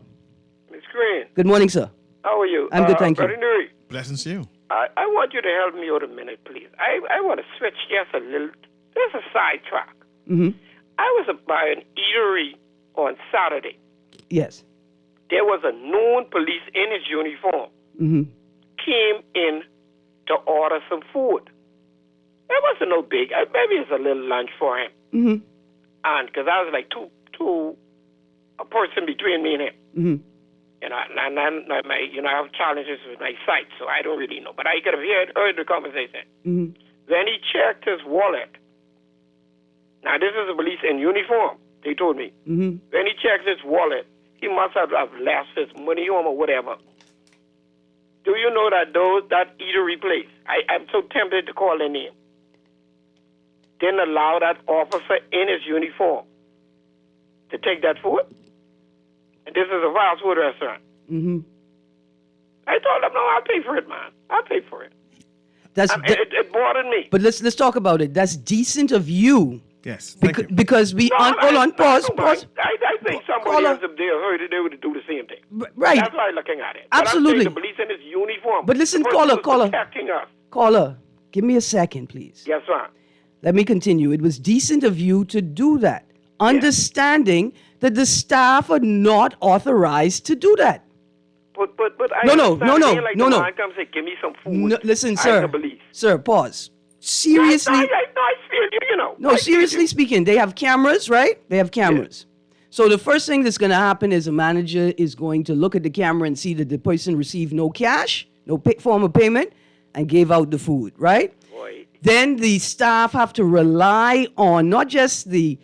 [SPEAKER 15] Miss Greene.
[SPEAKER 2] Good morning, sir.
[SPEAKER 15] How are you?
[SPEAKER 2] I'm good, thank you.
[SPEAKER 15] Very
[SPEAKER 3] Blessings to you.
[SPEAKER 15] I want you to help me out a minute, please. I want to switch just a little. There's a sidetrack.
[SPEAKER 2] Mm-hmm.
[SPEAKER 15] I was by an eatery on Saturday.
[SPEAKER 2] Yes.
[SPEAKER 15] There was a known police in his uniform.
[SPEAKER 2] Mm-hmm.
[SPEAKER 15] Came in to order some food. It wasn't no big. Maybe it's a little lunch for him.
[SPEAKER 2] Mm-hmm.
[SPEAKER 15] And because I was like a person between me and him.
[SPEAKER 2] Mm-hmm.
[SPEAKER 15] And I have challenges with my sight, so I don't really know. But I could have heard the conversation.
[SPEAKER 2] Mm-hmm.
[SPEAKER 15] Then he checked his wallet. Now, this is a police in uniform, they told me.
[SPEAKER 2] Mm-hmm.
[SPEAKER 15] When he checked his wallet, he must have left his money home or whatever. Do you know that that eatery place, I'm so tempted to call their name, didn't allow that officer in his uniform to take that food? And this is a fast food restaurant.
[SPEAKER 2] Mm-hmm.
[SPEAKER 15] I told him, no, I'll pay for it, man. I'll pay for it. It bothered me.
[SPEAKER 2] But let's talk about it. That's decent of you.
[SPEAKER 3] Yes.
[SPEAKER 2] Because we hold on, pause.
[SPEAKER 15] I think somebody else up there heard it, they would do the same thing.
[SPEAKER 2] Right.
[SPEAKER 15] That's why I'm looking at it.
[SPEAKER 2] Absolutely.
[SPEAKER 15] But I'm saying the police in his uniform.
[SPEAKER 2] But listen,
[SPEAKER 15] the person
[SPEAKER 2] caller.
[SPEAKER 15] was protecting us.
[SPEAKER 2] Caller, give me a second, please.
[SPEAKER 15] Yes, sir.
[SPEAKER 2] Let me continue. It was decent of you to do that, understanding that the staff are not authorized to do that.
[SPEAKER 15] But I
[SPEAKER 2] No.
[SPEAKER 15] Man comes say, give me some food.
[SPEAKER 2] No, listen,
[SPEAKER 15] I
[SPEAKER 2] sir.
[SPEAKER 15] don't believe.
[SPEAKER 2] Sir, pause. Seriously.
[SPEAKER 15] I feel you, you know.
[SPEAKER 2] No, seriously speaking, they have cameras, right? They have cameras. So the first thing that's going to happen is a manager is going to look at the camera and see that the person received no cash, no form of payment, and gave out the food, right?
[SPEAKER 15] Boy.
[SPEAKER 2] Then the staff have to rely on not just the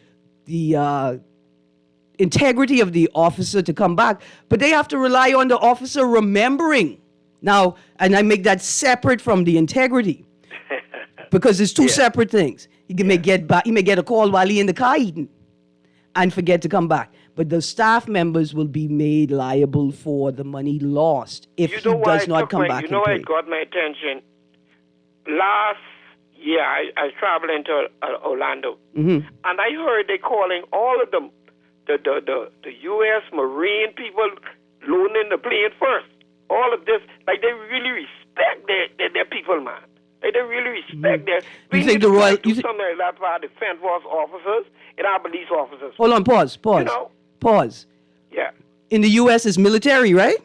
[SPEAKER 2] integrity of the officer to come back, but they have to rely on the officer remembering. Now, and I make that separate from the integrity. Because it's two separate things. He may get a call while he's in the car eating and forget to come back. But the staff members will be made liable for the money lost if he does not come back.
[SPEAKER 15] You know why it got my attention? Last year, I was traveling to Orlando,
[SPEAKER 2] Mm-hmm.
[SPEAKER 15] and I heard they calling all of them, the U.S. Marine people loaning the plane first. All of this, like they really respect their people, man. They really respect their.
[SPEAKER 2] You think the Royal?
[SPEAKER 15] Do something like that for our defense force officers and our police officers.
[SPEAKER 2] Hold on, pause.
[SPEAKER 15] You know?
[SPEAKER 2] Pause.
[SPEAKER 15] Yeah.
[SPEAKER 2] In the U.S., it's military, right?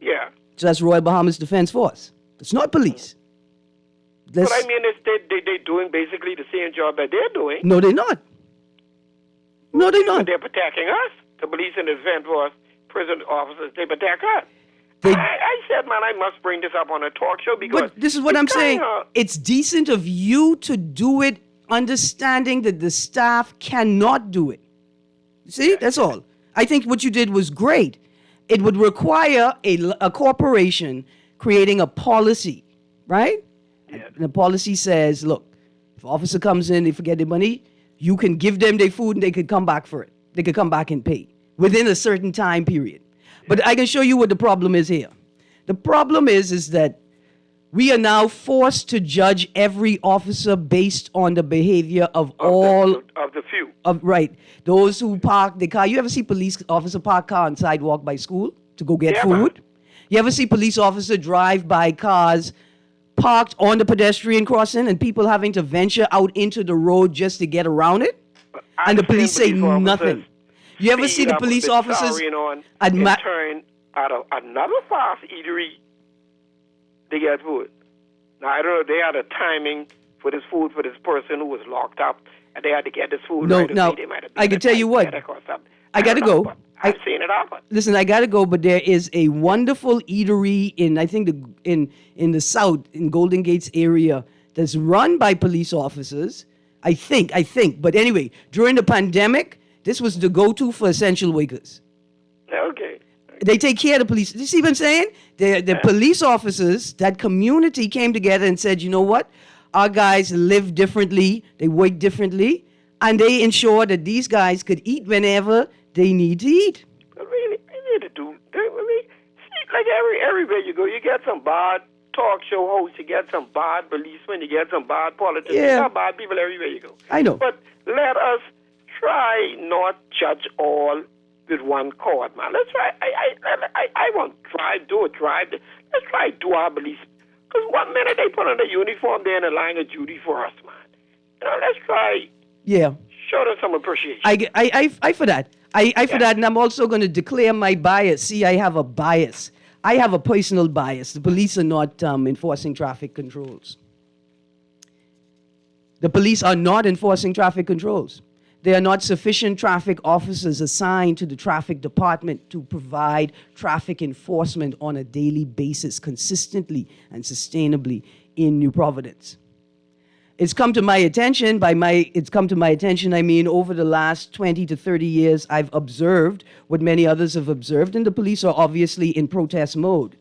[SPEAKER 15] Yeah.
[SPEAKER 2] So that's Royal Bahamas Defense Force. It's not police.
[SPEAKER 15] But I mean, they're doing basically the same job that they're doing.
[SPEAKER 2] No, they're not. No, they're not.
[SPEAKER 15] They're protecting us. The police and the defense force, prison officers, they protect us. I said, man, I must bring this up on a talk show because...
[SPEAKER 2] But this is what I'm saying. It's decent of you to do it, understanding that the staff cannot do it. See, that's all. I think what you did was great. It would require a corporation creating a policy, right? Yeah. And the policy says, look, if an officer comes in, they forget their money, you can give them their food and they could come back for it. They could come back and pay within a certain time period. But I can show you what the problem is here. The problem is that we are now forced to judge every officer based on the behavior of
[SPEAKER 15] the few.
[SPEAKER 2] Right. Those who park the car. You ever see police officer park car on sidewalk by school to go get food? Man. You ever see police officer drive by cars parked on the pedestrian crossing and people having to venture out into the road just to get around it? And the police say nothing. You ever see the police officers
[SPEAKER 15] turn at another fast eatery to get food? Now, I don't know, they had a timing for this food for this person who was locked up, and they had to get this food right away.
[SPEAKER 2] I can tell you what. I got to go.
[SPEAKER 15] I've seen it happen.
[SPEAKER 2] Listen, I got to go, but there is a wonderful eatery in, I think, in the South, in Golden Gates area, that's run by police officers. I think. But anyway, during the pandemic, this was the go-to for essential workers.
[SPEAKER 15] Okay.
[SPEAKER 2] They take care of the police. You see what I'm saying? The police officers, that community came together and said, you know what? Our guys live differently, they work differently, and they ensure that these guys could eat whenever they need to eat.
[SPEAKER 15] But really, they need to do. See, like everywhere you go, you get some bad talk show hosts, you get some bad policemen, you get some bad politicians, you got bad people everywhere you go.
[SPEAKER 2] I know.
[SPEAKER 15] But let us try not judge all with one chord, man. Let's try. I want drive. Let's try do our police. Because 1 minute they put on the uniform, they're in the line of duty for us, man. Let's try.
[SPEAKER 2] Yeah.
[SPEAKER 15] Show them some appreciation.
[SPEAKER 2] I for that. I for that, and I'm also going to declare my bias. See, I have a bias. I have a personal bias. The police are not enforcing traffic controls. The police are not enforcing traffic controls. There are not sufficient traffic officers assigned to the traffic department to provide traffic enforcement on a daily basis, consistently and sustainably in New Providence. It's come to my attention, I mean, over the last 20 to 30 years, I've observed what many others have observed, and the police are obviously in protest mode.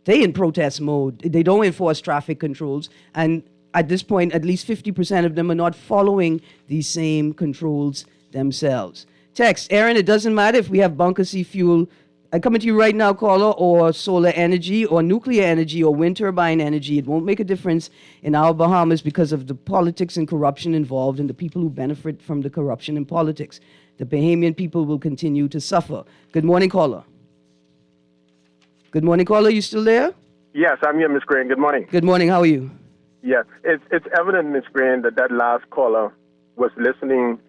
[SPEAKER 2] They in protest mode. They don't enforce traffic controls, and at this point, at least 50% of them are not following these same controls themselves. Text, Erin, it doesn't matter if we have bunker C fuel. I'm coming to you right now, caller, or solar energy, or nuclear energy, or wind turbine energy. It won't make a difference in our Bahamas because of the politics and corruption involved and the people who benefit from the corruption and politics. The Bahamian people will continue to suffer. Good morning, caller. Good morning, caller. You still there?
[SPEAKER 16] Yes, I'm here, Ms. Greene. Good morning.
[SPEAKER 2] Good morning. How are you?
[SPEAKER 16] Yes, it's evident, Ms. Greene, that last caller was listening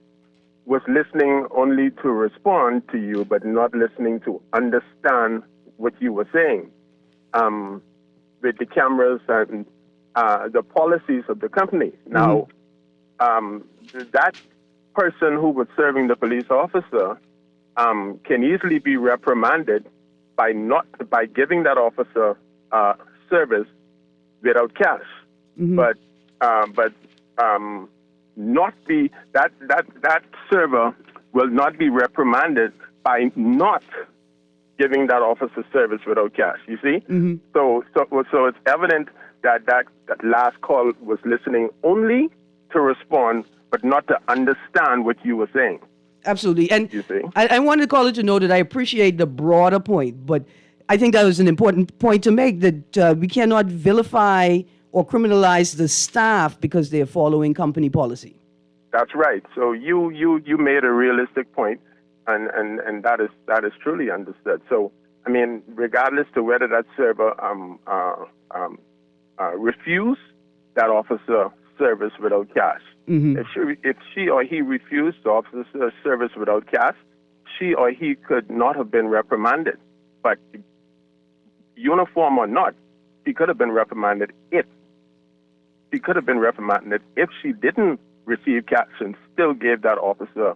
[SPEAKER 16] only to respond to you, but not listening to understand what you were saying. With the cameras and the policies of the company. Now, that person who was serving the police officer can easily be reprimanded by giving that officer service without cash. But not be that server will not be reprimanded by not giving that officer service without cash. You see, so it's evident that last call was listening only to respond, but not to understand what you were saying.
[SPEAKER 2] Absolutely, and I wanted the caller to know that I appreciate the broader point, but I think that was an important point to make, that we cannot vilify or criminalize the staff because they're following company policy.
[SPEAKER 16] That's right. So you made a realistic point, and that is truly understood. So I mean, regardless to whether that server refused that officer service without cash, if she or he refused the officer service without cash, she or he could not have been reprimanded. But uniform or not, he could have been reprimanded if she didn't receive cash and still gave that officer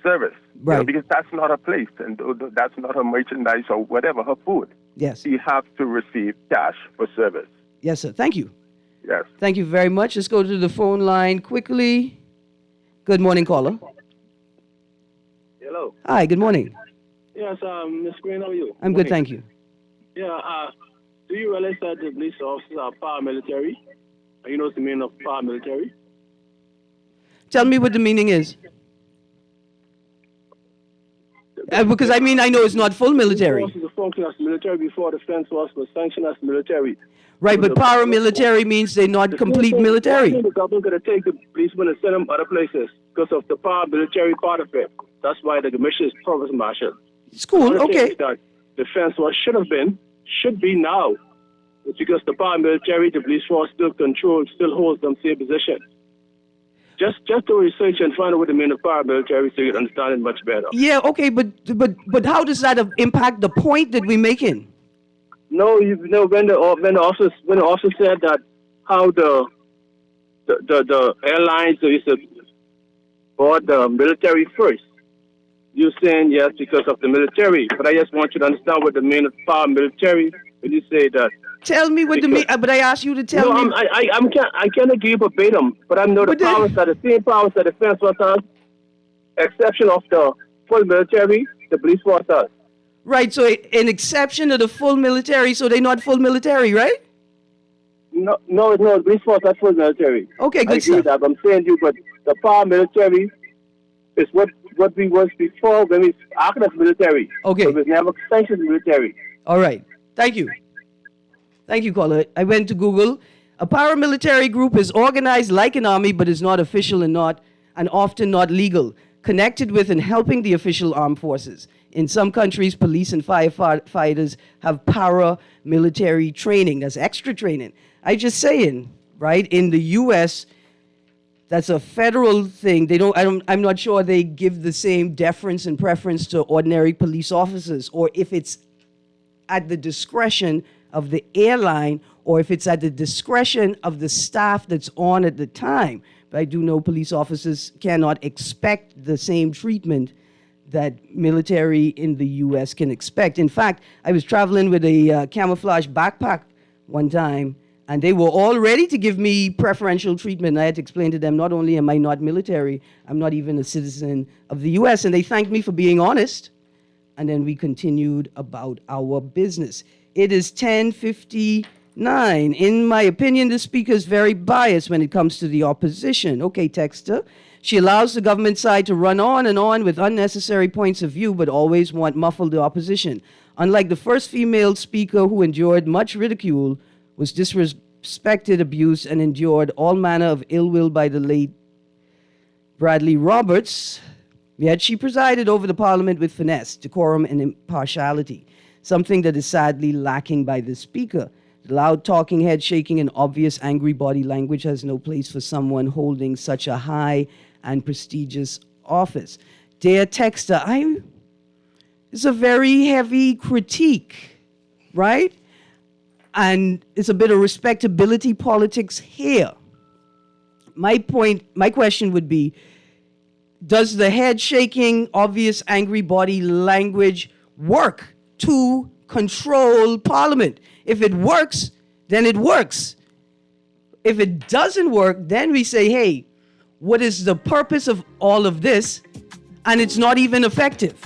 [SPEAKER 16] service.
[SPEAKER 2] Right.
[SPEAKER 16] You know, because that's not her place, and that's not her merchandise or whatever, her food.
[SPEAKER 2] Yes.
[SPEAKER 16] She has to receive cash for service.
[SPEAKER 2] Yes, sir. Thank you.
[SPEAKER 16] Yes.
[SPEAKER 2] Thank you very much. Let's go to the phone line quickly. Good morning, caller.
[SPEAKER 17] Hello.
[SPEAKER 2] Hi, good morning.
[SPEAKER 17] Yes, Ms. Greene, how are you?
[SPEAKER 2] I'm good, thank you.
[SPEAKER 17] Yeah, do you realize that the police officers are paramilitary? You know the meaning of paramilitary?
[SPEAKER 2] Tell me what the meaning is. Because I know it's not full military.
[SPEAKER 17] The function as military before the Defense Force was sanctioned as military.
[SPEAKER 2] Right, but paramilitary means they're not complete military.
[SPEAKER 17] The government going to take the policemen and send them other places because of the paramilitary part of it. That's why the commission is provost marshal.
[SPEAKER 2] It's cool, okay.
[SPEAKER 17] That Defense Force should be now. It's because the paramilitary, the police force still holds them same position. Just do research and find out what the meaning of paramilitary so you can understand it much better.
[SPEAKER 2] Yeah, okay, but how does that impact the point that we're making?
[SPEAKER 17] No, when the officer said that how the airlines used to board the military first, you're saying yes because of the military. But I just want you to understand what the meaning of paramilitary when you say that.
[SPEAKER 2] Tell me what the meaning. But I asked you to tell me.
[SPEAKER 17] I can't agree verbatim, but I know the powers are the same powers that the Defense Force has, exception of the full military, the police force has.
[SPEAKER 2] Right, so an exception of the full military, so they're not full military, right?
[SPEAKER 17] No, police force, that's for military.
[SPEAKER 2] Okay, good
[SPEAKER 17] I agree with that. I'm saying to you, but the paramilitary is what we was before when we acted as military.
[SPEAKER 2] Okay.
[SPEAKER 17] But we never sanctioned military.
[SPEAKER 2] All right. Thank you. Thank you, caller. I went to Google. A paramilitary group is organized like an army, but is not official and often not legal, connected with and helping the official armed forces. In some countries, police and firefighters have paramilitary training. That's extra training. I just saying, right? In the U.S., that's a federal thing. I'm not sure they give the same deference and preference to ordinary police officers, or if it's at the discretion of the airline, or if it's at the discretion of the staff that's on at the time. But I do know police officers cannot expect the same treatment that military in the U.S. can expect. In fact, I was traveling with a camouflage backpack one time, and they were all ready to give me preferential treatment. I had to explain to them, not only am I not military, I'm not even a citizen of the U.S., and they thanked me for being honest. And then we continued about our business. It is 10:59. In my opinion, the speaker is very biased when it comes to the opposition. Okay, texter. She allows the government side to run on and on with unnecessary points of view, but always muffle the opposition. Unlike the first female speaker who endured much ridicule, was disrespected, abused, and endured all manner of ill will by the late Bradley Roberts, yet she presided over the parliament with finesse, decorum, and impartiality, something that is sadly lacking by the speaker. The loud talking, head shaking, and obvious angry body language has no place for someone holding such a high and prestigious office. Dear texter, it's a very heavy critique, right? And it's a bit of respectability politics here. My question would be, does the head shaking, obvious angry body language work to control Parliament? If it works, then it works. If it doesn't work, then we say, hey, what is the purpose of all of this? And it's not even effective.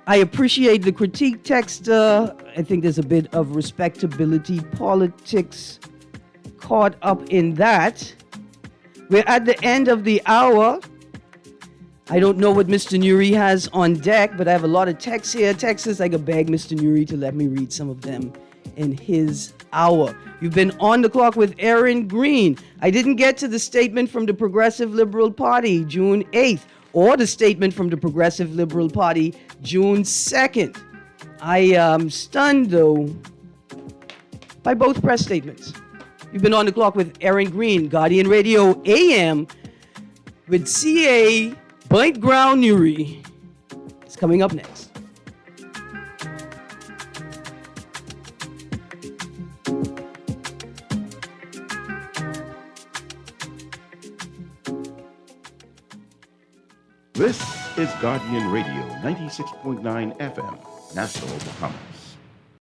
[SPEAKER 2] I appreciate the critique, texter. I think there's a bit of respectability politics caught up in that. We're at the end of the hour. I don't know what Mr. Nuri has on deck, but I have a lot of texts here. Texts, I could beg Mr. Nuri to let me read some of them in his hour. You've been on the clock with Erin Greene. I didn't get to the statement from the Progressive Liberal Party, June 8th, or the statement from the Progressive Liberal Party, June 2nd. I am stunned, though, by both press statements. You've been on the clock with Erin Greene, Guardian Radio AM, with CA Bite Ground Nuri. It's coming up next.
[SPEAKER 18] This is Guardian Radio 96.9 FM, Nassau, Bahamas.